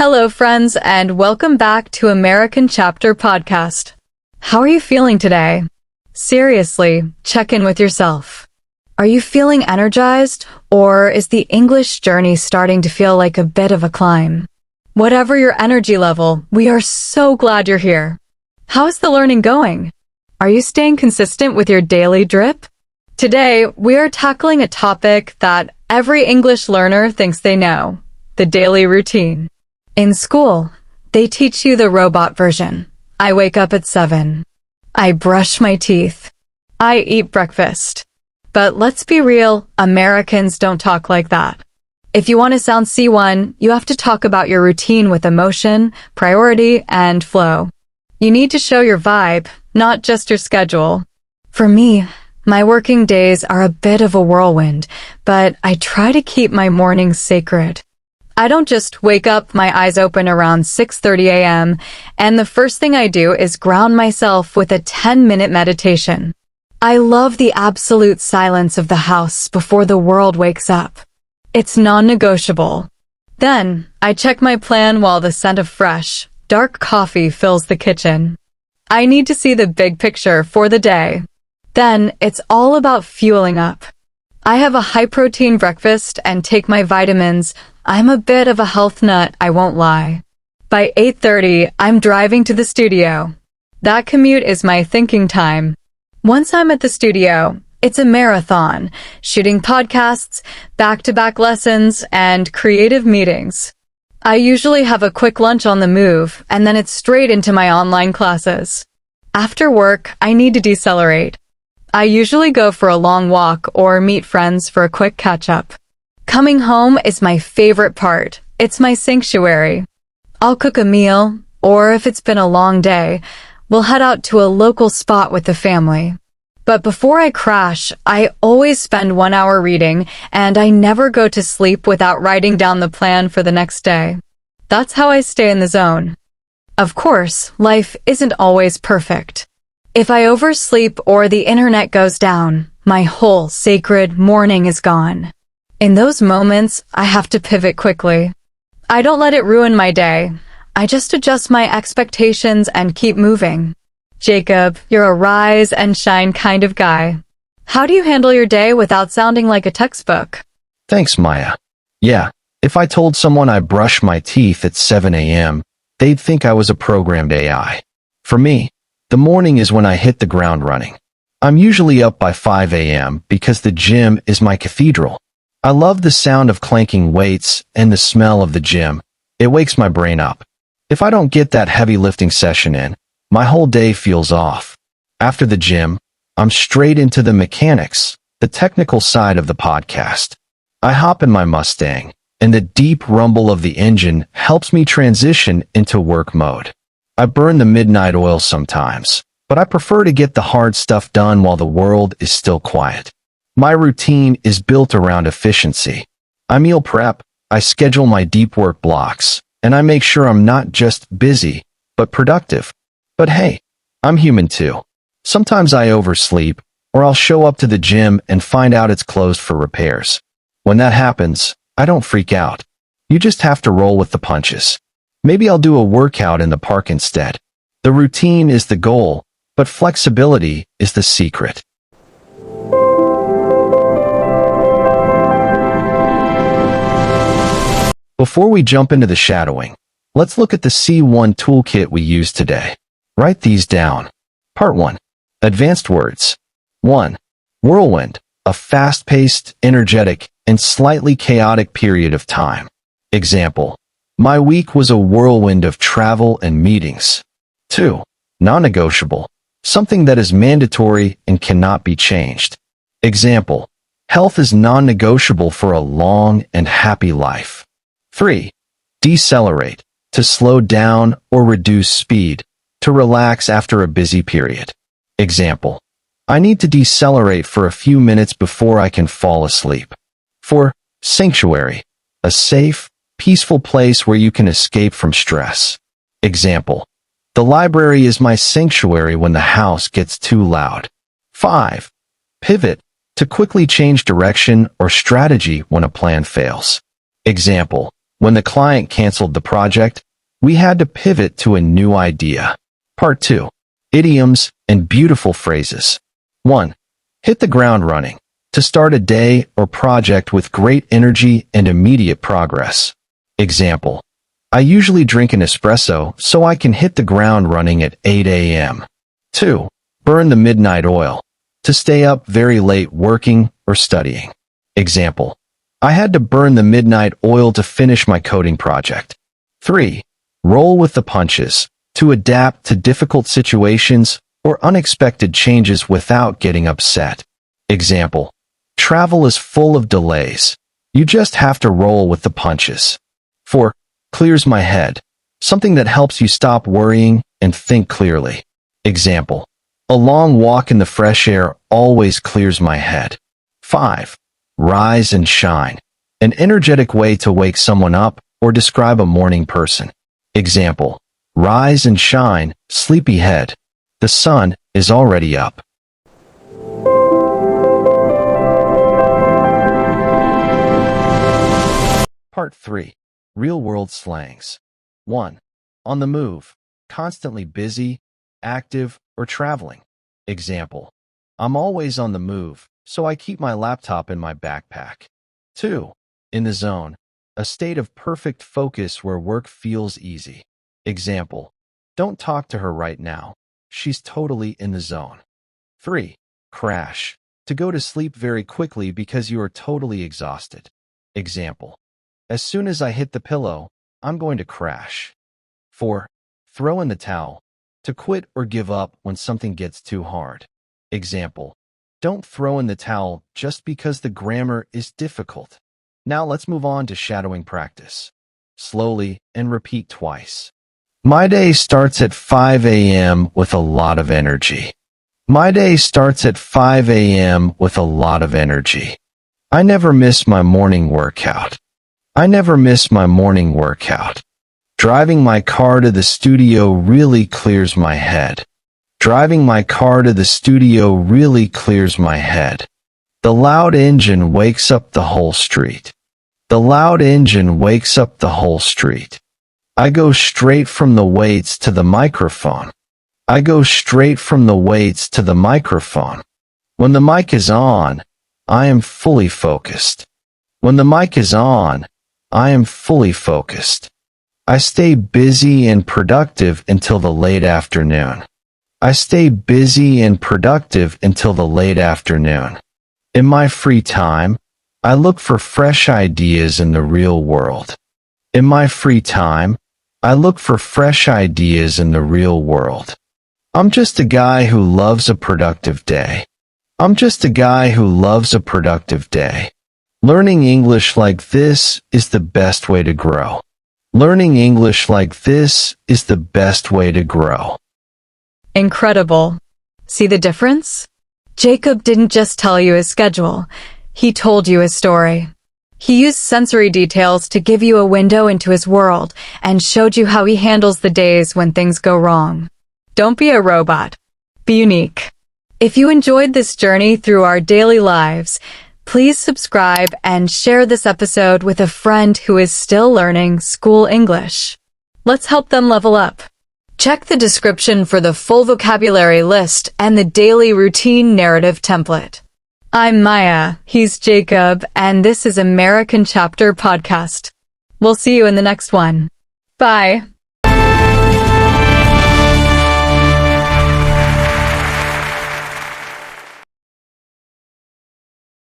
Hello, friends, and welcome back to American Chapter Podcast. How are you feeling today? Seriously, check in with yourself. Are you feeling energized, or is the English journey starting to feel like a bit of a climb? Whatever your energy level, we are so glad you're here. How is the learning going? Are you staying consistent with your daily drip? Today, we are tackling a topic that every English learner thinks they know, the daily routine. In school, they teach you the robot version. I wake up at 7. I brush my teeth. I eat breakfast. But let's be real, Americans don't talk like that. If you want to sound C1, you have to talk about your routine with emotion, priority, and flow. You need to show your vibe, not just your schedule. For me, my working days are a bit of a whirlwind, but I try to keep my mornings sacred. I don't just wake up, my eyes open around 6:30 a.m., and the first thing I do is ground myself with a 10-minute meditation. I love the absolute silence of the house before the world wakes up. It's non-negotiable. Then, I check my plan while the scent of fresh, dark coffee fills the kitchen. I need to see the big picture for the day. Then, it's all about fueling up. I have a high-protein breakfast and take my vitamins. I'm a bit of a health nut, I won't lie. By 8:30, I'm driving to the studio. That commute is my thinking time. Once I'm at the studio, it's a marathon, shooting podcasts, back-to-back lessons, and creative meetings. I usually have a quick lunch on the move, and then it's straight into my online classes. After work, I need to decelerate. I usually go for a long walk or meet friends for a quick catch-up. Coming home is my favorite part. It's my sanctuary. I'll cook a meal, or if it's been a long day, we'll head out to a local spot with the family. But before I crash, I always spend 1 hour reading, and I never go to sleep without writing down the plan for the next day. That's how I stay in the zone. Of course, life isn't always perfect. If I oversleep or the internet goes down, my whole sacred morning is gone. In those moments, I have to pivot quickly. I don't let it ruin my day. I just adjust my expectations and keep moving. Jacob, you're a rise and shine kind of guy. How do you handle your day without sounding like a textbook? Thanks, Maya. Yeah, if I told someone I brush my teeth at 7 a.m., they'd think I was a programmed AI. For me, the morning is when I hit the ground running. I'm usually up by 5 a.m. because the gym is my cathedral. I love the sound of clanking weights and the smell of the gym. It wakes my brain up. If I don't get that heavy lifting session in, my whole day feels off. After the gym, I'm straight into the mechanics, the technical side of the podcast. I hop in my Mustang, and the deep rumble of the engine helps me transition into work mode. I burn the midnight oil sometimes, but I prefer to get the hard stuff done while the world is still quiet. My routine is built around efficiency. I meal prep, I schedule my deep work blocks, and I make sure I'm not just busy, but productive. But hey, I'm human too. Sometimes I oversleep, or I'll show up to the gym and find out it's closed for repairs. When that happens, I don't freak out. You just have to roll with the punches. Maybe I'll do a workout in the park instead. The routine is the goal, but flexibility is the secret. Before we jump into the shadowing, let's look at the C1 toolkit we use today. Write these down. Part 1. Advanced words. 1. Whirlwind, a fast-paced, energetic, and slightly chaotic period of time. Example. My week was a whirlwind of travel and meetings. 2. Non-negotiable, something that is mandatory and cannot be changed. Example. Health is non-negotiable for a long and happy life. 3. Decelerate, to slow down or reduce speed, to relax after a busy period. Example. I need to decelerate for a few minutes before I can fall asleep. 4. Sanctuary, a safe, peaceful place where you can escape from stress. Example. The library is my sanctuary when the house gets too loud. 5. Pivot, to quickly change direction or strategy when a plan fails. Example. When the client canceled the project, we had to pivot to a new idea. Part 2. Idioms and beautiful phrases. 1. Hit the ground running. To start a day or project with great energy and immediate progress. Example. I usually drink an espresso so I can hit the ground running at 8 a.m. 2. Burn the midnight oil. To stay up very late working or studying. Example. I had to burn the midnight oil to finish my coding project. 3. Roll with the punches. To adapt to difficult situations or unexpected changes without getting upset. Example. Travel is full of delays. You just have to roll with the punches. 4. Clears my head. Something that helps you stop worrying and think clearly. Example. A long walk in the fresh air always clears my head. 5. Rise and shine. An energetic way to wake someone up or describe a morning person. Example. Rise and shine, sleepyhead. The sun is already up. Part 3. Real-world slangs. 1. On the move. Constantly busy, active, or traveling. Example. I'm always on the move, so I keep my laptop in my backpack. 2. In the zone. A state of perfect focus where work feels easy. Example. Don't talk to her right now. She's totally in the zone. 3. Crash. To go to sleep very quickly because you are totally exhausted. Example. As soon as I hit the pillow, I'm going to crash. 4. Throw in the towel. To quit or give up when something gets too hard. Example. Don't throw in the towel just because the grammar is difficult. Now let's move on to shadowing practice. Slowly and repeat twice. My day starts at 5 a.m. with a lot of energy. My day starts at 5 a.m. with a lot of energy. I never miss my morning workout. I never miss my morning workout. Driving my car to the studio really clears my head. Driving my car to the studio really clears my head. The loud engine wakes up the whole street. The loud engine wakes up the whole street. I go straight from the weights to the microphone. I go straight from the weights to the microphone. When the mic is on, I am fully focused. When the mic is on, I am fully focused. I stay busy and productive until the late afternoon. I stay busy and productive until the late afternoon. In my free time, I look for fresh ideas in the real world. In my free time, I look for fresh ideas in the real world. I'm just a guy who loves a productive day. I'm just a guy who loves a productive day. Learning English like this is the best way to grow. Learning English like this is the best way to grow. Incredible. See the difference? Jacob didn't just tell you his schedule. He told you his story. He used sensory details to give you a window into his world and showed you how he handles the days when things go wrong. Don't be a robot. Be unique. If you enjoyed this journey through our daily lives, please subscribe and share this episode with a friend who is still learning school English. Let's help them level up. Check the description for the full vocabulary list and the daily routine narrative template. I'm Maya, he's Jacob, and this is American Chapter Podcast. We'll see you in the next one. Bye.